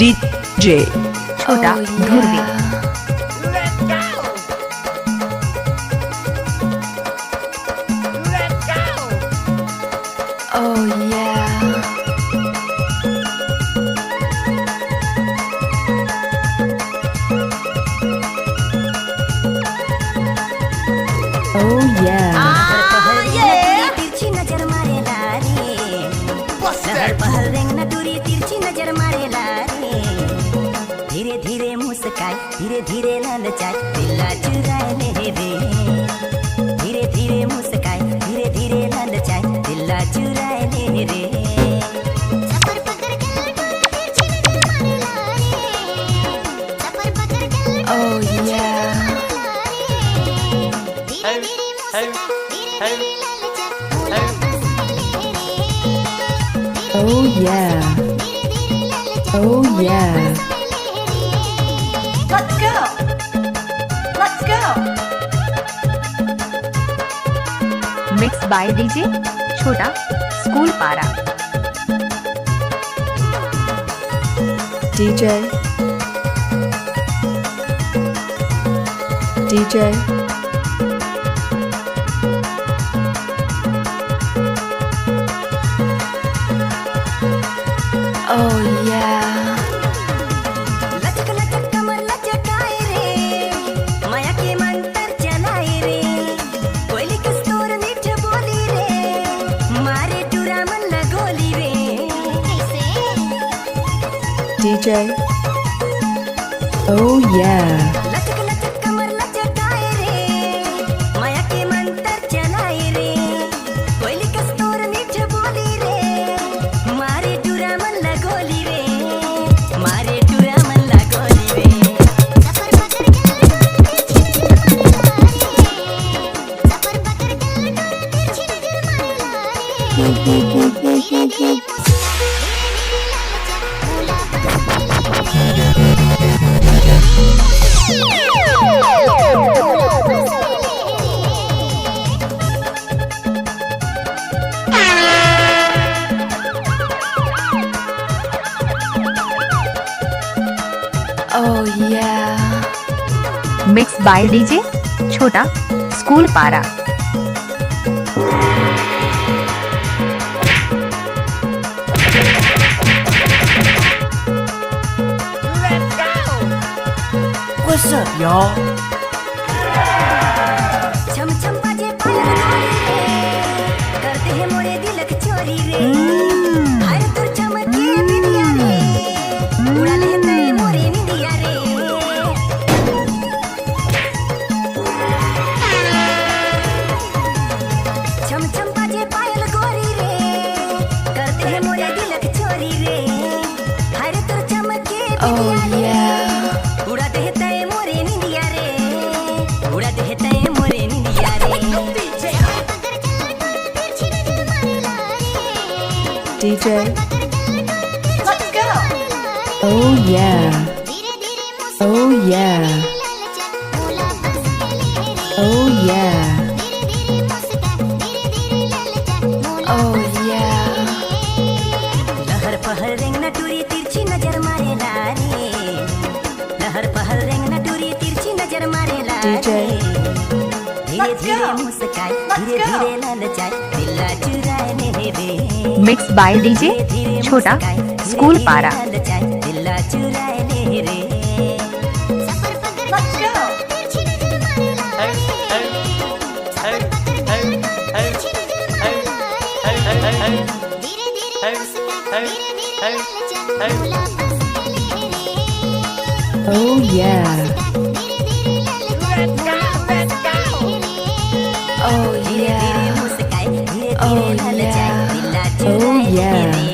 DJ छोटा धुर्वी। Oh yeah. Oh yeah. तिरछी नजर मारेला रे, लहर पहल रेंग न दूरी तिरछी नजर मारेला रे। धीरे धीरे मुस्काए, धीरे धीरे ललचाए, दिल चुराए ले रे। धीरे धीरे मुस्काए, धीरे धीरे ललचाए, दिल चुराए ले रे। सफर पकड़ के तिरछी नजर मारेला रे, सफर पकड़ के Oh yeah. धीरे धीरे मुस्काए, धीरे धीरे Oh yeah. Oh yeah. Let's go. Let's go. Mixed by DJ छोटा स्कूल पारा। DJ. DJ. Oh yeah. लचक लचक कमर लचकाए रे, माया के मंत्र चलाए रे। कोयली के स्टोर मीठ बोली रे, मारे टूरा मन लगोली रे। DJ. Oh yeah. लचक लचक कमर लचकाए रे, माया के मंत्र चलाए रे। कोयली के स्टोर मीठ बोली रे, मारे टूरा मन लगोली रे, मारे टूरा मन लगोली रे। सफर पकड़ के सफर पकड़ के तिरछी नजर मारेला रे। Oh yeah. Mixed by DJ छोटा स्कूल पारा। What's up, y'all? छम छम बाजे पायल गोरी रे, करते हैं मोरे दिलक चोरी रे। हर तुर चमके बिंदिया रे, उड़ा लेते मोरे निंदिया रे। छम छम बाजे पायल गोरी रे, करते हैं मोरे दिलक चोरी रे। हर तुर चमके Oh बिंदिया yeah. रे, उड़ा देते मोरे निंदिया रे, उड़ा देते मोरे निंदिया रे। DJ. Let's go. Oh yeah. Oh yeah. Oh yeah. Oh yeah. लहर पहल रेंग न टूरी तिरछी नजर मारेला रे, लहर पहल रेंग न टूरी तिरछी नजर मारेला DJ. रे। धीरे धीरे मुस्काए, धीरे धीरे ललचाए, दिल चुराए ले रे। Mixed by DJ छोटा स्कूल पारा। ललचाए, दिल चुराए ले रे। सफर पकड़ Let's go. तिरछी नजर मारेला रे, सफर पकड़ तिरछी नजर मारेला रे। धीरे धीरे मुस्काए, धीरे धीरे ललचाए, Oh yeah. Oh yeah. Oh yeah. Oh yeah.